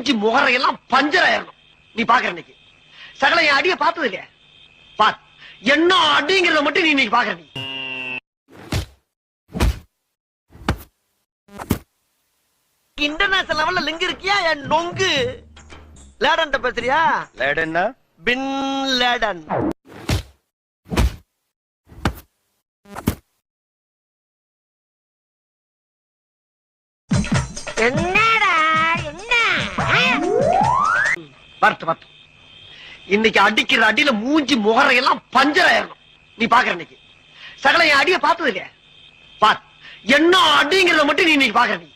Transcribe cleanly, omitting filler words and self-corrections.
மூஞ்சி முகரையெல்லாம் பஞ்சர் ஆயிரணும். நீ பாக்குற இன்னைக்கு சகல என் அடிய பார்த்தது இல்லையா? பார் என்ன அடிங்கிறத மட்டும் நீ இன்னைக்கு பாக்குற. நீ இன்டர்நேஷனல் லெவல்ல லிங்க் இருக்கியா? என் நொங்கு லேடன் பேசுறியா? லேடன்னா பின் லேடன். என்னடா என்ன வரட்டு இன்னைக்கு அடிக்கிற அடியில மூஞ்சி முகரையெல்லாம் பஞ்சர் ஆயிரணும். நீ பாக்குற இன்னைக்கு சகல என் அடிய பார்த்தது இல்லையா? பார் என்ன அடிங்கிறத மட்டும் நீ இன்னைக்கு பாக்குற. நீ